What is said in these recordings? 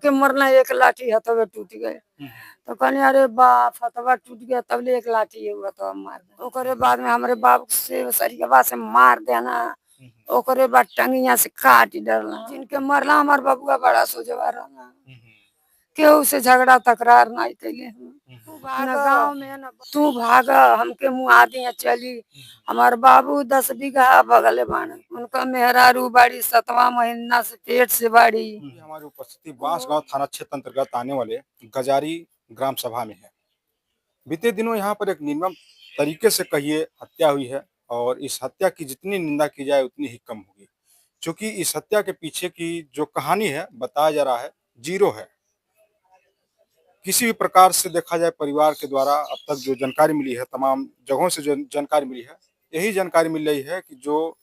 के मरना एक लाठी हथवे टूट गए। तो कहनी अरे बाप हथवा टूट गया तब ले एक लाठी हुआ तो मार दे। ओकरे बाद में हमारे बाप से सरिया से मार देना। ओकरे बाद टंगिया से काट डरना। जिनके मरला हमार बबुआ बड़ा सोजवा रहना। केहू से झगड़ा तकरार नहीं कैले। गाँव में न तू भाग हमके मुआ दिया चली। हमार बाबू 10 बीघा बगले बाड़े। उनका मेहरारू बाड़ी 7वां महीना से पेट से बाड़ी। हमारी उपस्थिति बांसगांव थाना क्षेत्र अंतर्गत आने वाले गजारी ग्राम सभा में है। बीते दिनों यहाँ पर एक निर्मम तरीके से कहिए हत्या हुई है और इस हत्या की जितनी निंदा की जाए उतनी ही कम होगी, क्योंकि इस हत्या के पीछे की जो कहानी है बताया जा रहा है जीरो है। किसी भी प्रकार से देखा जाए परिवार के द्वारा अब तक जो जानकारी मिली है, तमाम जगहों से जो जानकारी मिली है, यही जानकारी मिल रही है कि जो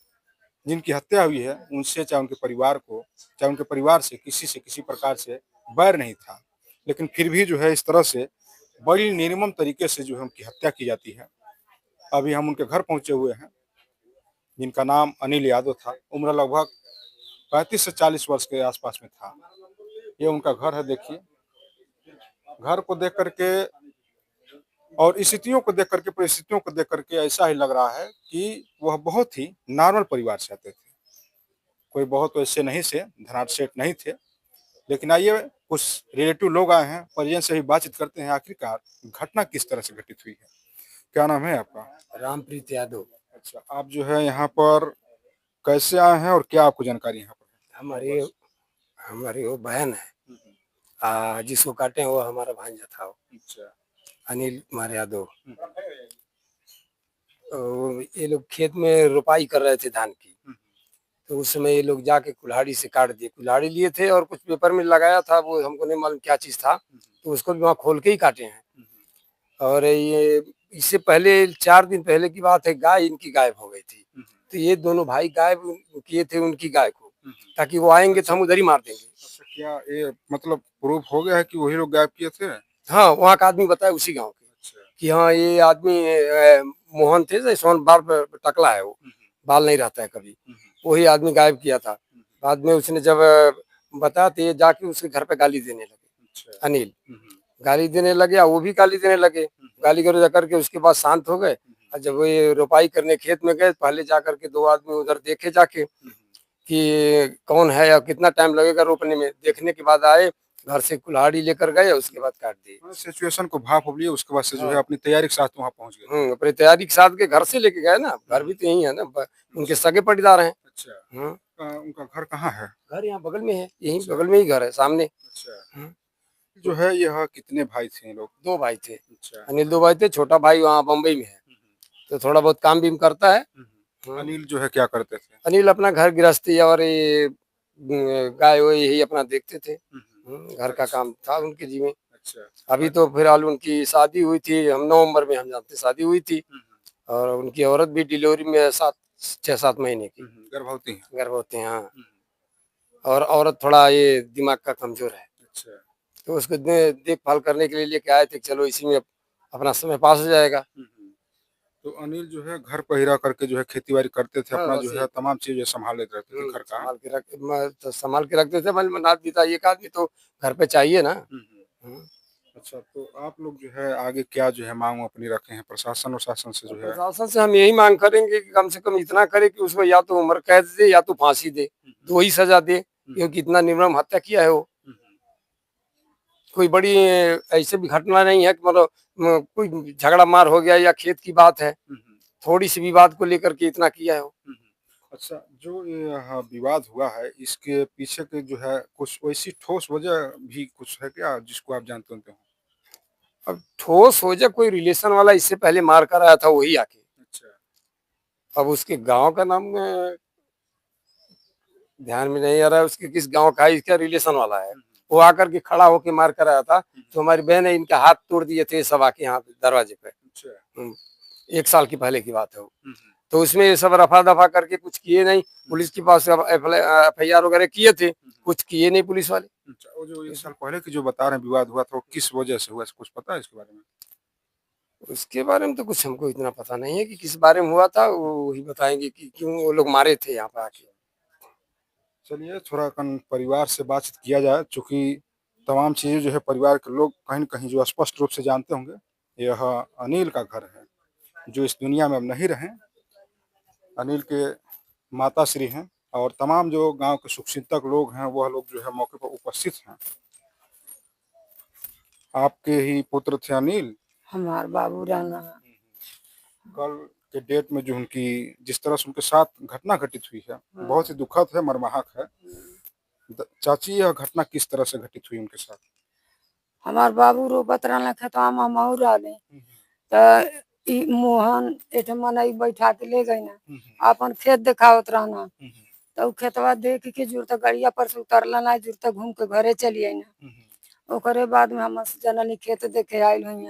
जिनकी हत्या हुई है उनसे चाहे उनके परिवार को, चाहे उनके परिवार से किसी प्रकार से बैर नहीं था, लेकिन फिर भी जो है इस तरह से बड़ी निर्मम तरीके से जो है उनकी हत्या की जाती है। अभी हम उनके घर पहुंचे हुए हैं, जिनका नाम अनिल यादव था। उम्र लगभग 35 से 40 वर्ष के आसपास में था। ये उनका घर है। देखिए, घर को देख करके और स्थितियों को देख करके, परिस्थितियों को देख करके ऐसा ही लग रहा है कि वह बहुत ही नॉर्मल परिवार से आते थे। कोई बहुत वैसे नहीं से धनाढ़ सेठ नहीं थे। लेकिन आइए कुछ रिलेटिव लोग आए हैं, परिजन से भी बातचीत करते हैं आखिरकार घटना किस तरह से घटित हुई है। क्या नाम है आपका? रामप्रीत यादव। अच्छा, आप जो है यहाँ पर कैसे आए हैं और क्या आपको जानकारी यहाँ पर है? हमारी वो बहन है, जिसको काटे वो हमारा भांजा था। अच्छा। अनिल कुमार यादव। ये लोग खेत में रोपाई कर रहे थे धान की, तो उस समय ये लोग जाके कुल्हाड़ी से काट दिए। कुल्हाड़ी लिए थे और कुछ पेपर में लगाया था, वो हमको नहीं मालूम क्या चीज था, तो उसको भी वहाँ खोल के ही काटे हैं। और ये इससे पहले 4 दिन पहले की बात है, गाय इनकी गायब हो गई थी। तो ये दोनों भाई गायब किए थे उनकी गाय को, ताकि वो आएंगे तो हम उधर ही मार देंगे। अच्छा, क्या ये मतलब प्रूफ हो गया है कि वही लोग गायब किए थे? हाँ, वहाँ का आदमी बताया उसी गाँव के। अच्छा। कि हाँ ये आदमी मोहन थे, जैसवान बाल पर टकला है, वो बाल नहीं रहता है कभी, वही आदमी गायब किया था। बाद में उसने जब बताया तो ये जाके उसके घर पे गाली देने लगे। अनिल गाली देने लगे, वो भी गाली देने लगे। गाली गलौज करके उसके बाद शांत हो गए। और जब वो ये रोपाई करने खेत में गए, पहले जाकर के 2 आदमी उधर देखे जाके कि कौन है या कितना टाइम लगेगा रोपने में। देखने के बाद आए, घर से कुल्हाड़ी लेकर गए, उसके बाद काट दिए। सिचुएशन को भाप लिए, उसके बाद से जो है अपनी तैयारी के साथ वहाँ पहुँच गए। अपनी तैयारी के साथ के घर से लेके गए ना, घर भी तो यही है ना, उनके सगे पटीदार हैं। अच्छा। उनका घर कहाँ है? घर यहाँ बगल में है, यहीं बगल में ही घर है, सामने। अच्छा। जो है यह कितने भाई थे लोग? 2 भाई थे। अच्छा। अनिल 2 भाई थे, छोटा भाई वहाँ बम्बई में है, तो थोड़ा बहुत काम भी करता है। अनिल जो है क्या करते थे? अनिल अपना घर गृहस्थी और ये गाय वाय यही अपना देखते थे। घर का काम था उनके जी में। अच्छा। अभी तो फिलहाल उनकी शादी हुई थी, हम नवंबर में हम जानते शादी हुई थी, और उनकी औरत भी डिलीवरी में 6-7 महीने की गर्भवती है। हाँ, और औरत थोड़ा ये दिमाग का कमजोर है। अच्छा। तो उसको देखभाल करने के लिए लेके आए थे, चलो इसी में अपना समय पास हो जाएगा। तो अनिल जो है घर पर ही रह करके जो है खेती बाड़ी करते थे, अपना जो है तमाम चीजें संभाल लेते रहते थे घर का। संभाल के रखते थे। एक आदमी तो घर पे चाहिए ना। अच्छा, तो आप लोग जो है आगे क्या जो है मांग अपनी रखे हैं प्रशासन और शासन से? जो है प्रशासन से हम यही मांग करेंगे कि कम से कम इतना करे कि उसको या तो उम्र कैद दे या तो फांसी दे, 2 ही सजा दे, क्योंकि इतना निर्मम हत्या किया है वो। कोई बड़ी ऐसे भी घटना नहीं है कि मतलब कोई झगड़ा मार हो गया या खेत की बात है, थोड़ी सी विवाद को लेकर के इतना किया है वो। अच्छा, जो ये विवाद हुआ है इसके पीछे के जो है कुछ वैसी ठोस वजह भी कुछ है क्या जिसको आप जानते हो? अब ठोस वजह कोई रिलेशन वाला इससे पहले मार कर आया था वही आके। अच्छा। अब उसके गांव का नाम ध्यान में नहीं आ रहा है, उसके किस गांव का है, इसका रिलेशन वाला है। वो आकर के खड़ा होके मार कर आया था, तो हमारी बहन है, इनका हाथ तोड़ दिए थे सब आके यहाँ दरवाजे पे। 1 साल की पहले की बात है वो। तो उसमें ये सब रफा दफा करके कुछ किए नहीं। पुलिस के पास FIR वगैरह किए थे, कुछ किए नहीं पुलिस वाले। वो जो 1 साल पहले की जो बता रहे हैं विवाद हुआ था, वो किस वजह से हुआ, कुछ पता है इसके बारे में? उसके बारे में तो कुछ हमको इतना पता नहीं है कि किस बारे में हुआ था, वो ही बताएंगे कि क्यों वो लोग मारे थे यहाँ पे आके। चलिए थोड़ा परिवार से बातचीत किया जाए, चूंकि तमाम चीजें जो है परिवार के लोग कहीं न कहीं जो स्पष्ट रूप से जानते होंगे, यह अनिल का घर है, जो इस दुनिया में अब नहीं रहे। अनिल के माताश्री हैं और तमाम जो गाँव के शुभचिंतक लोग हैं, वह लोग जो है मौके पर उपस्थित हैं। आपके ही पुत्र थे अनिल? हमार बाबू राना। कल के डेट में जो उनकी जिस तरह से उनके साथ घटना घटित हुई है, बहुत ही दुखद है, मर्माहत है। चाची, यह घटना किस तरह से घटित हुई उनके साथ? हमार बाबू रोपत रहना खेतवा में हमहू रहले त ई मोहन एठ मनई बैठा के ले गई ना अपन खेत दिखावत रहना तो उ खेतवा देख के जुरता गड़िया पर से उतरला ना जुरता घूम के घरे चली आई ना। ओकरे बाद में हम जननी खेत देखे आइल हुई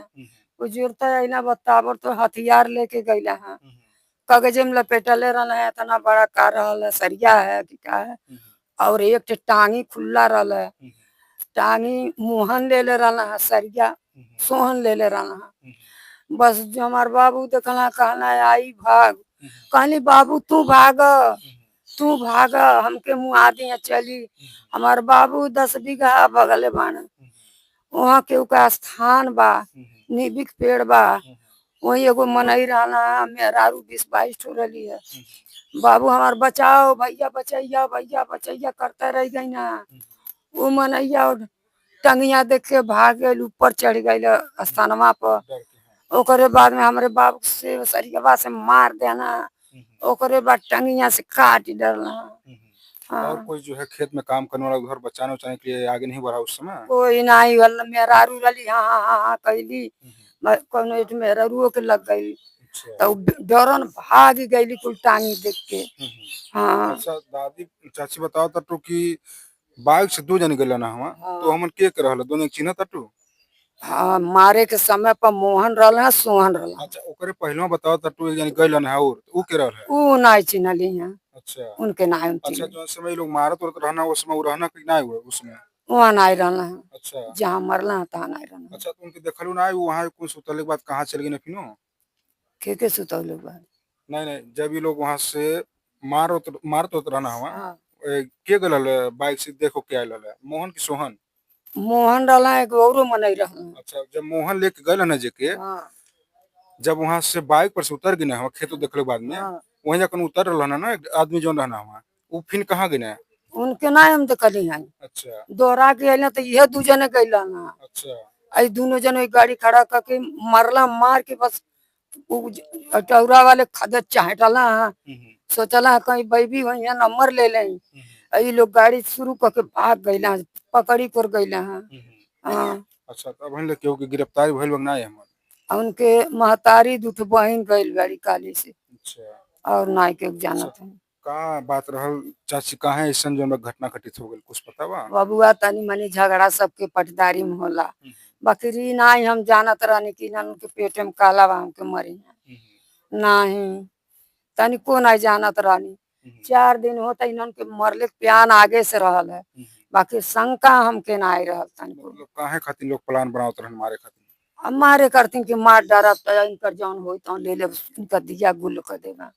उ जुरता आई ना बताबर तो हथियार लेके गईला है कागज में लपेटले रहना है इतना बड़ा का रहल है सरिया है कि का है और एक ठे टांगी खुला रहल है टांगी मोहन ले ले रहना है सरिया सोहन ले ले रहना है। बस जो हमार बाबू देखला कहना आई भाग कहली बाबू तू भाग हमके मुआ दिया चली। हमार बाबू 10 बीघा बगले बाण वहाँ के का स्थान बा नीबिक पेड़ बा वही एगो मनई रहना मेहरारू 20-22 ठो रही है। बाबू हमार बचाओ भैया बचैया करते रह गई ना वो मनैया टंगिया देख के भाग गई ऊपर चढ़ गई स्थानमा पर। ओकरे बाद में हमारे बाबू से सरिया से मार देना ओकरे बाद टंगिया से काट डरना। और कोई जो है खेत में काम करने वाला उधर बचाने उचाने के लिए आगे नहीं बढ़ा उस समय? कोई नहीं वाला मेहरारू रली हाँ कहली कोनो एक मेहरारू के लग गई तो डरन भाग गई कुल टांगी देख के। हाँ अच्छा दादी चाची बताओ तटू कि बाइक से 2 जन गए ना हम तो हमन के रहल दोनों चिन्ह तटू? हाँ मारे के समय पर मोहन रहला सोहन रहला। अच्छा ओकरे पहले बताओ तटू एक जन गइलन है और ऊ के रहल है? ऊ नहीं चिन्हली है अच्छा उनके नाम अच्छा जो समय लोग मारत उरत रहना उस समय ऊ रहना कि नहीं हुआ उसमें? वहाँ नहीं रहना है अच्छा जहाँ मरला है तहाँ नहीं रहना। अच्छा तो उनके देखलू ना वहाँ कुछ उतरले के बाद कहाँ चल गए फिनो? के सुतौले बा नहीं जब ये लोग वहाँ से मारत उतर रहना हुआ हाँ। के गल बाइक से देखो के आयल है मोहन की सोहन? मोहन रहला एक औरो मनई रहला। अच्छा जब मोहन लेके गए ना जेके हाँ जब वहाँ से बाइक पर से उतर गए ना खेत देखले बाद में हाँ। वहीं जाकर उतर रहना ना एक आदमी जो रहना हुआ वो फिर कहाँ गए? उनके नाम हम देखली हैं अच्छा दोहरा के अइला तो यह 2 जने गइला ना अच्छा आई दोनों जने गाड़ी खड़ा करके मरला मार के बस टौरा वाले खदत चाहटला सोचला कहीं बैबी वही नंबर ले लें ये लोग गाड़ी शुरू करके भाग गइला पकड़ी कर गइला हाँ। अच्छा तब हम केहू के गिरफ्तारी भइल बा नहीं हमन? उनके महतारी दुठ बहिन गइल गाड़ी काली से अच्छा और नाई के जानत है। का बात रहल चाची काहे ऐसन जो घटना घटित हो गइल कुछ पता बा? बबुआ तनी मनी झगड़ा सबके पटदारी में होला बकरी नहीं हम जानत रहनी कि उनके पेटे में काला बा हमके मरी नहीं तनी को नहीं जानत रहनी 4 दिन होता इन्हन के मरले प्यान आगे से रहल है बाकी शंका हमके नहीं रहल तनी को। मतलब काहे खातिर लोग प्लान बनावत रहन मारे खातिर? अब मारे करती कि मार डरब तो इनकर जौन हो तो ले ले इनका दिया गुल कर देगा।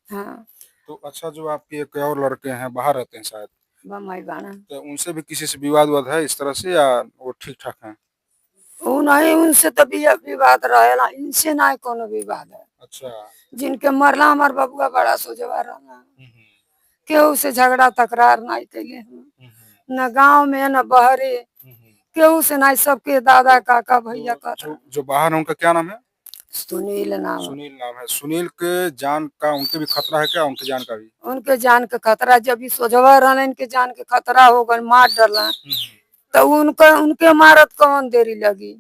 हाँ तो अच्छा जो आपके एक और लड़के हैं बाहर रहते हैं शायद बम्बई बाना तो उनसे भी किसी से विवाद है इस तरह से या वो ठीक ठाक हैं? वो नहीं उनसे तो विवाद रहेला इनसे नहीं कोनो विवाद है। अच्छा जिनके मरला हमार बबुआ बड़ा सोजवा रहना केहू से झगड़ा तकरार नहीं कैले न गांव में न बहरे केहू से नहीं सबके दादा काका भैया का जो बाहर है उनका क्या नाम है? सुनील नाम सुनील नाम है। सुनील के जान का उनके भी खतरा है क्या? उनके जान का भी? उनके जान के खतरा जब भी सोजवा रहना इनके जान के खतरा हो गए मार डरला तो उनका उनके मारत कौन देरी लगी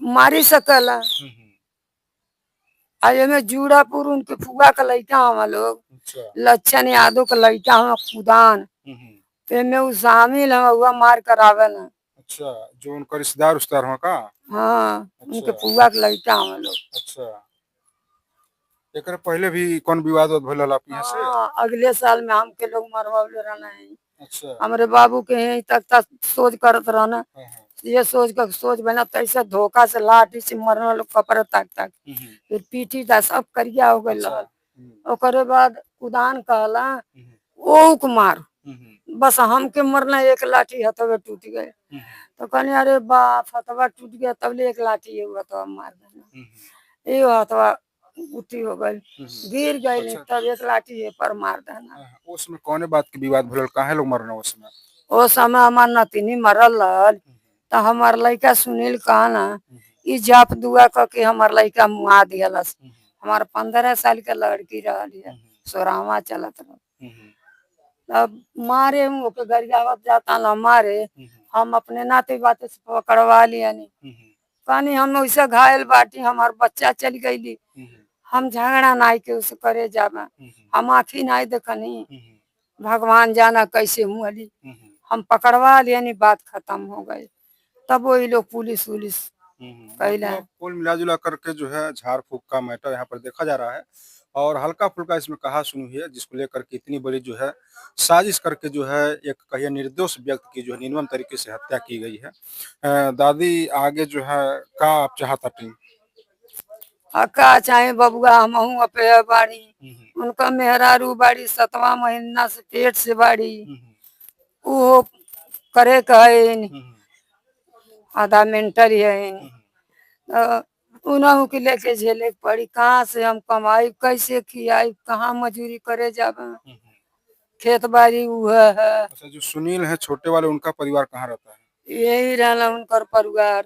मारी सकला। आज में जूड़ापुर उनके फुआ का लड़का हवा लोग लच्छन यादव का लड़का हवा कुदान में वो शामिल है हुआ मार करावे ना। अच्छा जो उनका रिश्तेदार उस्तार हो का? हाँ उनके फुआ का लड़का हवा लोग। अच्छा एकरे पहले भी कौन विवाद भइल आप यहाँ से? हाँ अगले साल में हम के लोग मरवाले रहना है। अच्छा हमारे बाबू के यहीं तक सोच करत रहना ये सोच बना तैसे धोखा से लाठी से मरना लोग कपड़े तक फिर पीठी था सब करिया हो गए ओकरे बाद कुदान कहला ओ मार बस हमके मरना एक लाठी हथवा टूट गए। तो कहनी अरे बाप हथवा टूट गया तबले एक लाठी है हथवा मार देना। ये हथवा गुत्ती हो गई गिर गई तब एक लाठी है पर मार देना। उस समय कौने बात के विवाद भरल, काहे लोग मरना उस समय? ओ समय हमार नतिनी मरल रहल तो हमार लड़का सुनील कहना ई जाप दुआ करके हमार लड़का मुआ दियलस। हमार 15 साल के लड़की रहल है, 16वां चलत रह। अब मारे हूँ ओके गरियावत जाता न मारे, हम अपने नाते बाते से पकड़वा लिया कहनी हम वैसे घायल बाटी हमार बच्चा चल गईली, हम झगड़ा नाई के उसे करे जावा, हम आँखी नाई देखनी, भगवान जाना कैसे मुअली। हम पकड़वा लिया बात खत्म हो गई। तब वही लोग पुलिस उलिस कैला। मतलब कुल मिला जुला करके जो है झाड़ फूक का मैटर यहाँ पर देखा जा रहा है और हल्का फुल्का इसमें कहा सुनी है, जिसको लेकर के इतनी बड़ी जो है साजिश करके जो है एक कहिए निर्दोष व्यक्ति की जो है निर्मम तरीके से हत्या की गई है। दादी आगे जो है का आप चाहता टीम? अक्का चाहे बबुआ हमहू अपे बाड़ी, उनका मेहरारू बाड़ी 7वां महीना से पेट से बाड़ी, वो करे कहे आधा मेंटल है। उन्हों के लेके झेले के पड़ी, कहाँ से हम कमाई कैसे खियाई, कहाँ मजूरी करे जाबा, खेत बाड़ी उह है। अच्छा, जो सुनील है छोटे वाले, उनका परिवार कहाँ रहता है? यही रहला उनकर परिवार।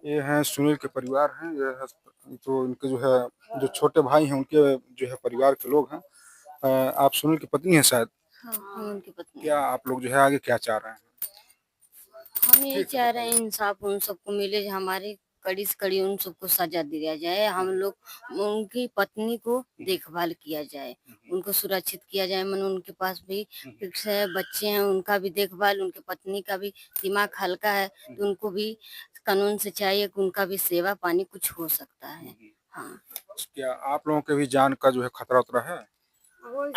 ये हैं सुनील के परिवार हैं, ये है तो इनके जो है जो छोटे भाई हैं उनके जो है परिवार के लोग हैं। आप सुनील की पत्नी है शायद? हाँ, हम उनकी पत्नी। क्या आप लोग जो है आगे क्या चाह रहे हैं? हम ये चाह रहे हैं इंसाफ उन सबको मिले, जो हमारी कड़ी से कड़ी उन सबको सजा दिया जाए। हम लोग उनकी पत्नी को देखभाल किया जाए, उनको सुरक्षित किया जाए। मन उनके पास भी फिक्स है, बच्चे हैं, उनका भी देखभाल, उनके पत्नी का भी दिमाग हल्का है तो उनको भी कानून से चाहिए कि उनका भी सेवा पानी कुछ हो सकता है। हाँ, क्या आप लोगों के भी जान का जो है खतरा उतरा है?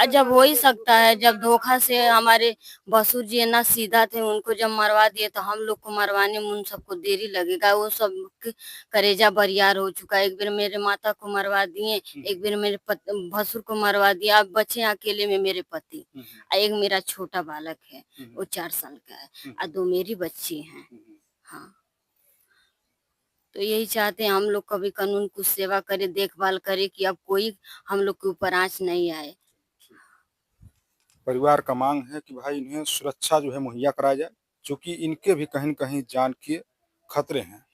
जब हो ही सकता है, जब धोखा से हमारे बसुर जी ना सीधा थे, उनको जब मरवा दिए तो हम लोग को मरवाने में उन सबको देरी लगेगा। वो सब करेजा बरियार हो चुका है। एक बार मेरे माता को मरवा दिए, एक बार मेरे भसुर को मरवा दिया, अब बचे अकेले में मेरे पति। एक मेरा छोटा बालक है, वो 4 साल का है और 2 मेरी बच्ची हैं। हाँ, तो यही चाहते हैं हम लोग कभी कानून कुछ सेवा करे, देखभाल करे कि अब कोई हम लोग के ऊपर आंच नहीं आए। परिवार का मांग है कि भाई इन्हें सुरक्षा जो है मुहैया कराया जाए, क्योंकि इनके भी कहीं न कहीं जान के खतरे हैं।